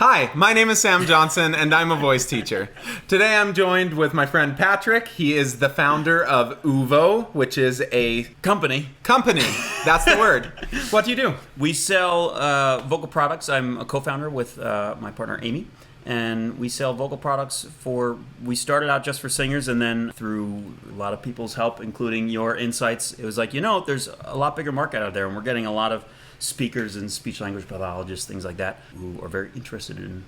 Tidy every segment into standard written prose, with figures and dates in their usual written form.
Hi, my name is Sam Johnson, and I'm a voice teacher. Today I'm joined with my friend Patrick. He is the founder of OOVO, which is a company. That's the word. What do you do? We sell vocal products. I'm a co-founder with my partner Amy, and we sell vocal products we started out just for singers, and then through a lot of people's help, including your insights, it was like, there's a lot bigger market out there, and we're getting a lot of speakers and speech language pathologists, things like that, who are very interested in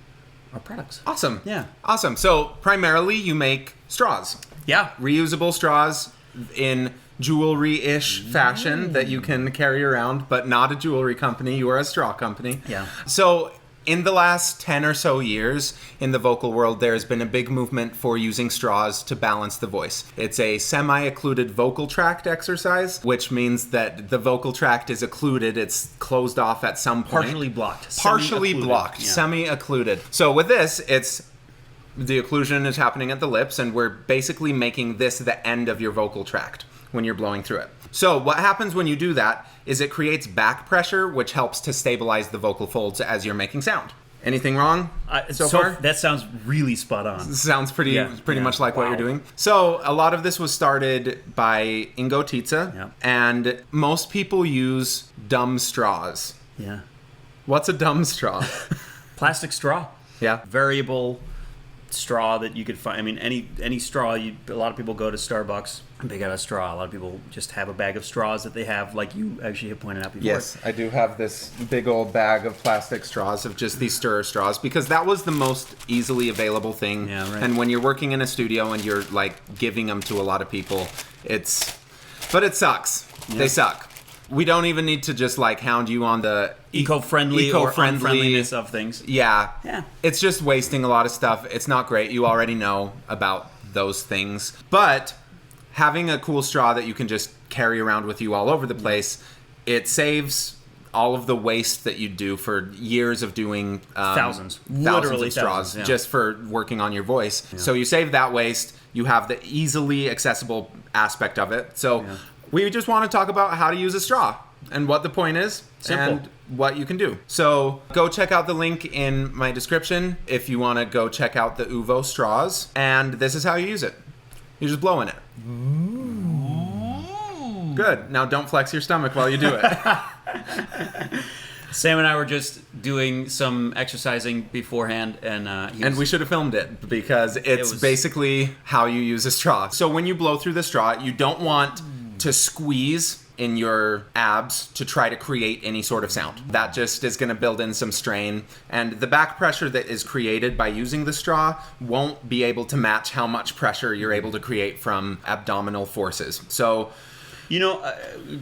our products. Awesome. Yeah. Awesome. So primarily you make straws. Yeah. Reusable straws in jewelry-ish fashion that you can carry around, but not a jewelry company. You are a straw company. Yeah. So in the last 10 or so years in the vocal world, there's been a big movement for using straws to balance the voice. It's a semi-occluded vocal tract exercise, which means that the vocal tract is occluded. It's closed off at some point. Partially blocked. Semi-occluded. So with this, the occlusion is happening at the lips, and we're basically making this the end of your vocal tract when you're blowing through it. So what happens when you do that is it creates back pressure, which helps to stabilize the vocal folds as you're making sound. Anything wrong so far? That sounds really spot on. Sounds pretty much like what you're doing. So a lot of this was started by Ingo Tietze, and most people use dumb straws. Yeah. What's a dumb straw? Plastic straw. Yeah. Variable straw that you could find. I mean, any straw. A lot of people go to Starbucks and they got a straw. A lot of people just have a bag of straws that they have, like you actually have pointed out before. Yes, I do have this big old bag of plastic straws, of just these stirrer straws, because that was the most easily available thing. Yeah, right. And when you're working in a studio and you're like giving them to a lot of people, but it sucks. Yeah. They suck. We don't even need to just like hound you on the eco-friendly or unfriendliness of things. Yeah. Yeah. It's just wasting a lot of stuff. It's not great. You already know about those things. But having a cool straw that you can just carry around with you all over the place, it saves all of the waste that you do for years of doing thousands of straws just for working on your voice. Yeah. So you save that waste. You have the easily accessible aspect of it. So we just want to talk about how to use a straw and what the point is. Simple. And what you can do. So go check out the link in my description if you want to go check out the OOVO straws. And this is how you use it. You just blow in it. Ooh. Good. Now don't flex your stomach while you do it. Sam and I were just doing some exercising beforehand, and we should have filmed it because it's basically how you use a straw. So when you blow through the straw, you don't want to squeeze in your abs to try to create any sort of sound. That just is going to build in some strain, and the back pressure that is created by using the straw won't be able to match how much pressure you're able to create from abdominal forces. So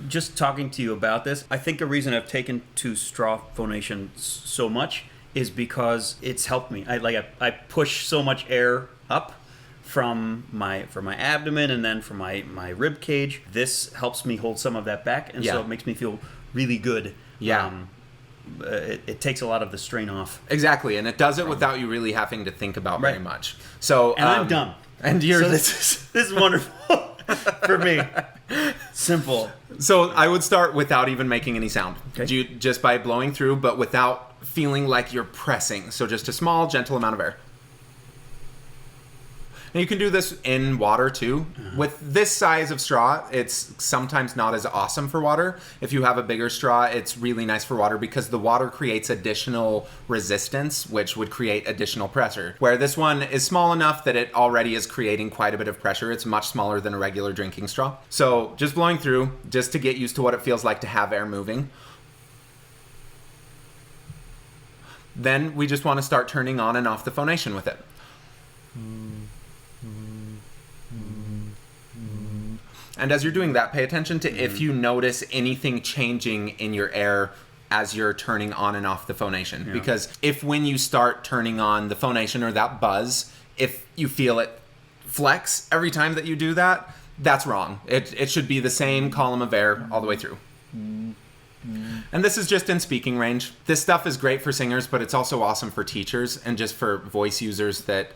just talking to you about this, I think a reason I've taken to straw phonation so much is because it's helped me. I push so much air up from my abdomen and then from my rib cage. This helps me hold some of that back, and so it makes me feel really good. Yeah. It takes a lot of the strain off. Exactly, and it does it without you really having to think about very much. So I'm done. And you're this is wonderful for me. Simple. So I would start without even making any sound. Okay. Just by blowing through, but without feeling like you're pressing. So just a small, gentle amount of air. And you can do this in water too. With this size of straw, it's sometimes not as awesome for water. If you have a bigger straw, it's really nice for water because the water creates additional resistance, which would create additional pressure. Where this one is small enough that it already is creating quite a bit of pressure. It's much smaller than a regular drinking straw. So just blowing through, just to get used to what it feels like to have air moving. Then we just want to start turning on and off the phonation with it. And as you're doing that, pay attention to if you notice anything changing in your air as you're turning on and off the phonation. Yeah. Because if when you start turning on the phonation or that buzz, if you feel it flex every time that you do that, that's wrong. It should be the same column of air all the way through. And this is just in speaking range. This stuff is great for singers, but it's also awesome for teachers and just for voice users that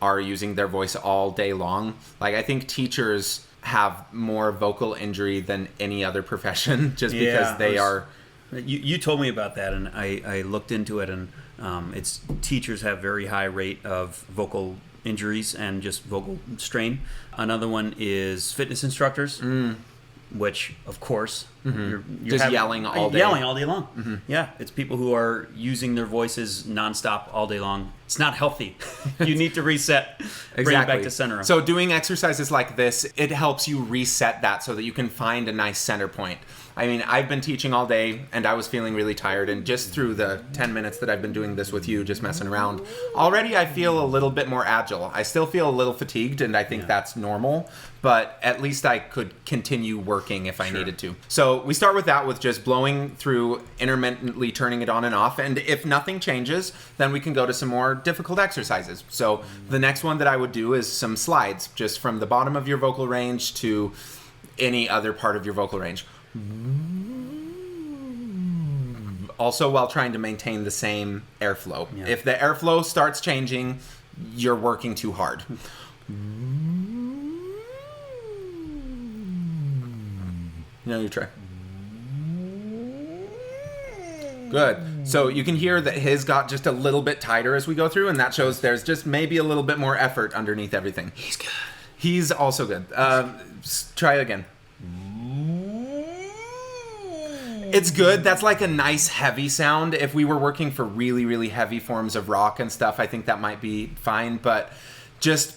are using their voice all day long. Like, I think teachers have more vocal injury than any other profession just because they are... You told me about that, and I looked into it, and It's teachers have very high rate of vocal injuries and just vocal strain. Another one is fitness instructors, which, of course, you're just yelling all day. Yelling all day long. Yeah, it's people who are using their voices nonstop all day long. It's not healthy. You need to reset, bring it back to center. So doing exercises like this, it helps you reset that so that you can find a nice center point. I mean, I've been teaching all day and I was feeling really tired, and just through the 10 minutes that I've been doing this with you, just messing around, already I feel a little bit more agile. I still feel a little fatigued, and I think that's normal, but at least I could continue working if I needed to. So we start with that, with just blowing through, intermittently turning it on and off, and if nothing changes, then we can go to some more difficult exercises. So the next one that I would do is some slides, just from the bottom of your vocal range to any other part of your vocal range. Also, while trying to maintain the same airflow. Yeah. If the airflow starts changing, you're working too hard. You try. Good. So you can hear that his got just a little bit tighter as we go through, and that shows there's just maybe a little bit more effort underneath everything. He's good. He's also good. Try it again. It's good. That's like a nice heavy sound. If we were working for really, really heavy forms of rock and stuff, I think that might be fine. But just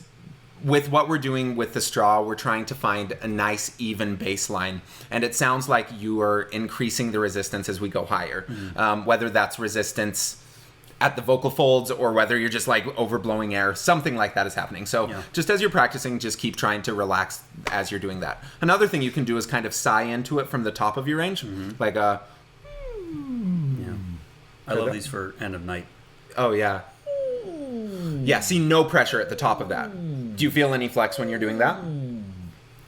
with what we're doing with the straw, we're trying to find a nice, even bass line. And it sounds like you are increasing the resistance as we go higher. Whether that's resistance at the vocal folds or whether you're just like overblowing air, something like that is happening. So just as you're practicing, just keep trying to relax as you're doing that. Another thing you can do is kind of sigh into it from the top of your range, like a. I love these for end of night. Oh yeah. Yeah. See, no pressure at the top of that. Do you feel any flex when you're doing that?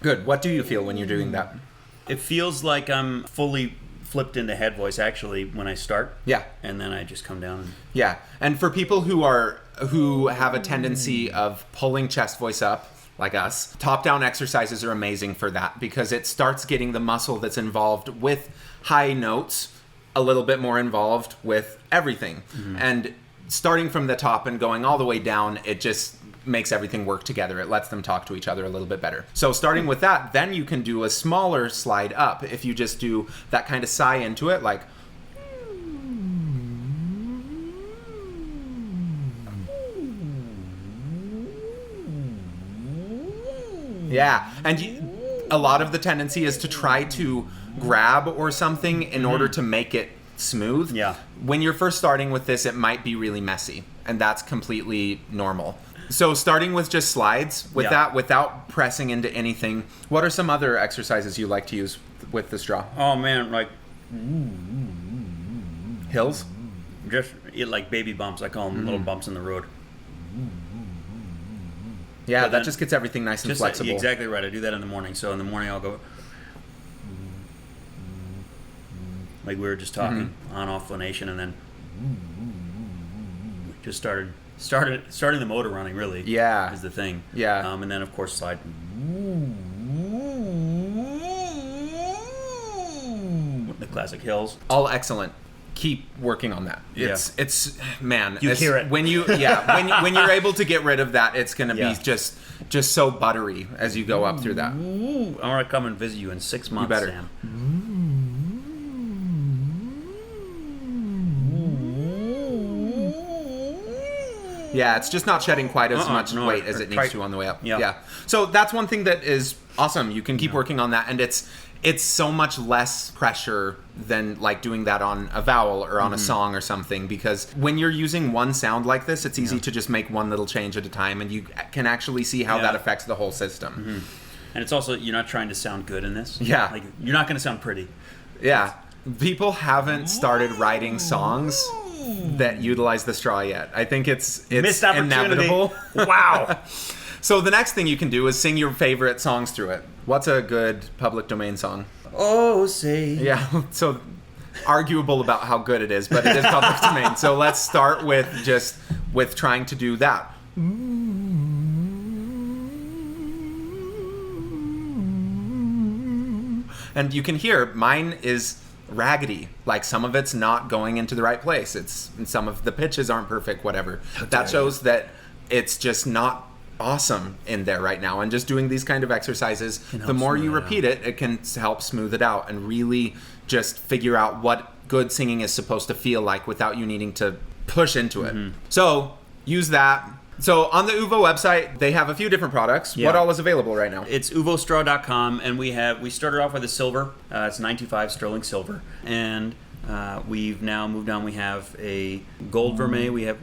Good. What do you feel when you're doing that? It feels like I'm fully flipped into head voice actually when I start. Yeah. And then I just come down. Yeah. And for people who have a tendency of pulling chest voice up, like us, top-down exercises are amazing for that, because it starts getting the muscle that's involved with high notes a little bit more involved with everything. And starting from the top and going all the way down, it just makes everything work together. It lets them talk to each other a little bit better. So starting with that, then you can do a smaller slide up. If you just do that kind of sigh into it, like. Yeah, and a lot of the tendency is to try to grab or something in order to make it smooth. Yeah. When you're first starting with this, it might be really messy, and that's completely normal. So starting with just slides with that, without pressing into anything. What are some other exercises you like to use with the straw? Oh man, like hills? Just like baby bumps. I call them little bumps in the road. Yeah, that just gets everything nice and flexible. Exactly right. I do that in the morning. So in the morning I'll go like we were just talking, on-off phonation, and then just starting the motor running, really. Yeah. Is the thing. Yeah. And then of course slide. The classic hills. All excellent. Keep working on that. It's man. You hear it when you when you're able to get rid of that, it's gonna be just so buttery as you go up through that. I want to come and visit you in 6 months. You better. Sam. Yeah, it's just not shedding quite as much weight as it needs to on the way up. Yeah. So that's one thing that is awesome. You can keep working on that, and it's so much less pressure than like doing that on a vowel or on a song or something, because when you're using one sound like this, it's easy to just make one little change at a time, and you can actually see how that affects the whole system. And it's also, you're not trying to sound good in this. Yeah. Like, you're not going to sound pretty. Yeah. People haven't started writing songs that utilize the straw yet. I think it's missed opportunity. Inevitable. Wow. So the next thing you can do is sing your favorite songs through it. What's a good public domain song? Oh, say. Yeah, so arguable about how good it is, but it is public domain. So let's start with trying to do that. And you can hear mine is raggedy. Like some of it's not going into the right place. Some of the pitches aren't perfect, whatever. That shows that it's just not awesome in there right now. And just doing these kind of exercises, the more you repeat it, it can help smooth it out and really just figure out what good singing is supposed to feel like without you needing to push into it. So use that. So on the OOVO website, they have a few different products. What all is available right now? It's OOVOstraw.com, and we started off with a silver. It's 925 sterling silver, and we've now moved on. We have a gold vermeil. We have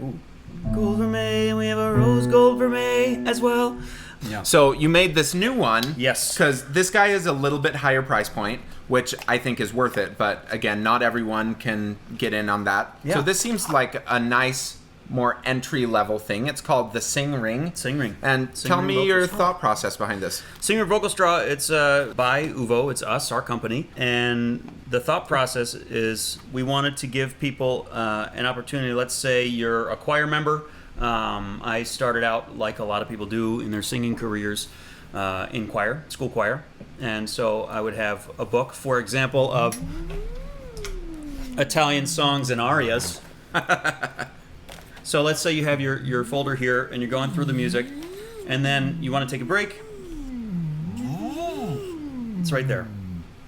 gold vermeil, and we have a rose gold vermeil as well. Yeah. So you made this new one. Yes. Because this guy is a little bit higher price point, which I think is worth it. But again, not everyone can get in on that. Yeah. So this seems like a nice, more entry-level thing. It's called the Sing Ring. Sing Ring. And tell me your thought process behind this. Sing Ring Vocal Straw, it's by OOVO. It's us, our company. And the thought process is we wanted to give people an opportunity. Let's say you're a choir member. I started out, like a lot of people do in their singing careers, in choir, school choir. And so I would have a book, for example, of Italian songs and arias. So let's say you have your folder here and you're going through the music, and then you want to take a break. It's right there.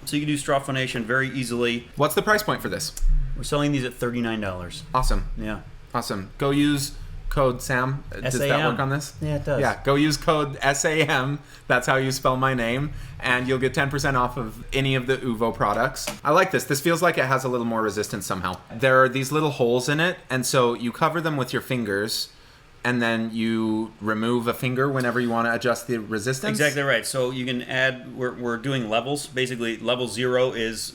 So you can do straw phonation very easily. What's the price point for this? We're selling these at $39. Awesome. Yeah. Awesome. Go use code SAM. Does that work on this? Yeah, it does. Yeah, go use code SAM. That's how you spell my name. And you'll get 10% off of any of the OOVO products. I like this. This feels like it has a little more resistance somehow. There are these little holes in it, and so you cover them with your fingers, and then you remove a finger whenever you want to adjust the resistance. Exactly right. So you can add, we're doing levels. Basically, level 0 is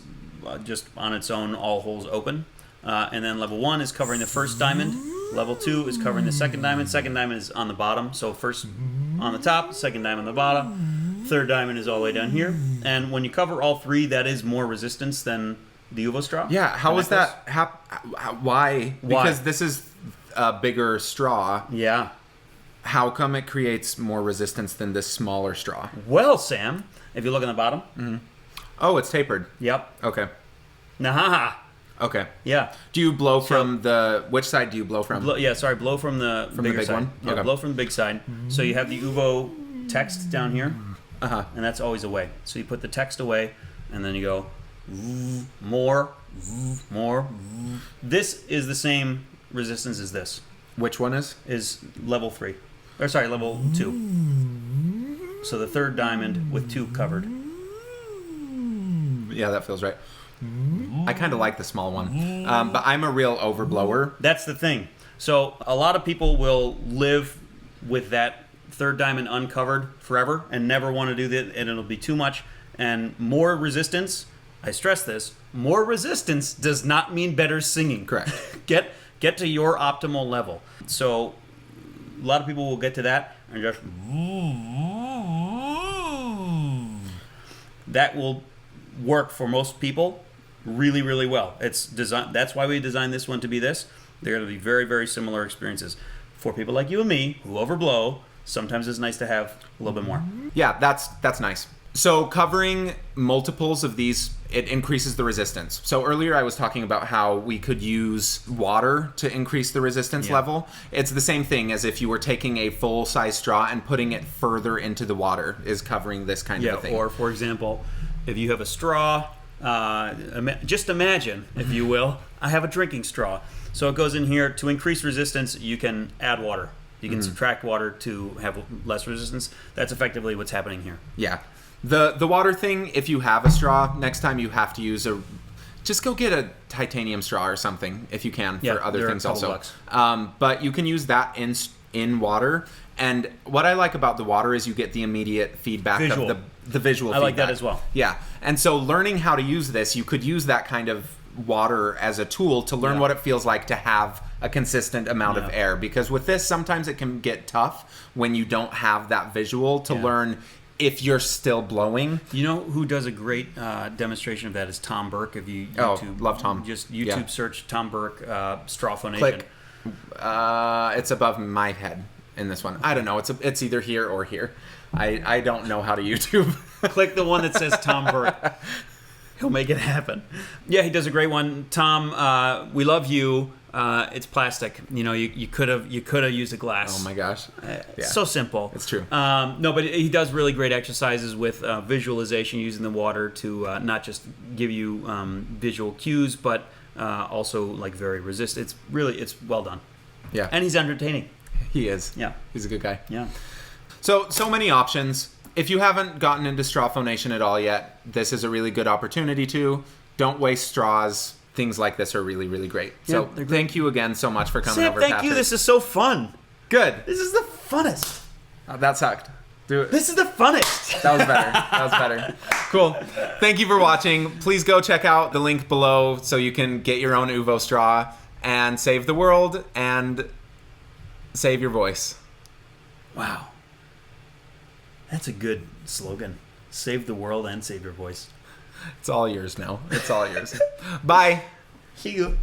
just on its own, all holes open. And then level 1 is covering the first diamond. Level 2 is covering the second diamond. Second diamond is on the bottom. So first on the top, second diamond on the bottom. Third diamond is all the way down here. And when you cover all three, that is more resistance than the OOVO straw. Yeah, how is that? Why? Because this is a bigger straw. Yeah. How come it creates more resistance than this smaller straw? Well, Sam, if you look on the bottom. Oh, it's tapered. Yep. Okay. Nahaha. Okay. Yeah. Do you blow from which side do you blow from? Blow from the bigger big side. one? Yeah, Okay. blow from the big side. So you have the OOVO text down here, and that's always away. So you put the text away, and then you go more. This is the same resistance as this. Which one is? Is level 3. Or sorry, level 2. So the third diamond with 2 covered. Yeah, that feels right. I kind of like the small one, but I'm a real overblower. That's the thing. So a lot of people will live with that third diamond uncovered forever and never want to do that, and it'll be too much. And more resistance, I stress this, more resistance does not mean better singing. Correct. Get to your optimal level. So a lot of people will get to that and just that will work for most people really, really well. It's design. That's why we designed this one to be this. They're going to be very, very similar experiences. For people like you and me who overblow, sometimes it's nice to have a little bit more. Yeah, that's nice. So covering multiples of these, it increases the resistance. So earlier I was talking about how we could use water to increase the resistance level. It's the same thing as if you were taking a full-size straw and putting it further into the water is covering this kind of a thing. Or for example, if you have a straw, just imagine, if you will, I have a drinking straw. So it goes in here. To increase resistance, you can add water. You can subtract water to have less resistance. That's effectively what's happening here. Yeah. The water thing, if you have a straw, next time you have to use just go get a titanium straw or something if you can for other things also. But you can use that in water. And what I like about the water is you get the immediate feedback of the visual feedback. I like that as well. Yeah. And so learning how to use this, you could use that kind of water as a tool to learn what it feels like to have a consistent amount of air. Because with this, sometimes it can get tough when you don't have that visual to learn if you're still blowing. You know who does a great demonstration of that is Tom Burke. If you love Tom. Just YouTube search Tom Burke straw phonation. Click. It's above my head in this one. I don't know. It's either here or here. I don't know how to YouTube. Click the one that says Tom Burke. He'll make it happen. Yeah, he does a great one. Tom, we love you. It's plastic. You know, you could have used a glass. Oh my gosh. Yeah. So simple. It's true. No, but he does really great exercises with visualization, using the water to not just give you visual cues, but also like very resist. It's well done. Yeah. And he's entertaining. He is. Yeah. He's a good guy. Yeah. So many options. If you haven't gotten into straw phonation at all yet, this is a really good opportunity to. Don't waste straws. Things like this are really, really great. Yeah, So thank you again so much for coming Sam, over, thank Patrick. you. This is so fun. Good. This is the funnest. That sucked. Do it. This is the funnest. That was better. That was better. Cool. Thank you for watching. Please go check out the link below so you can get your own OOVO straw and save the world and save your voice. Wow. That's a good slogan. Save the world and save your voice. It's all yours now. It's all yours. Bye. See you.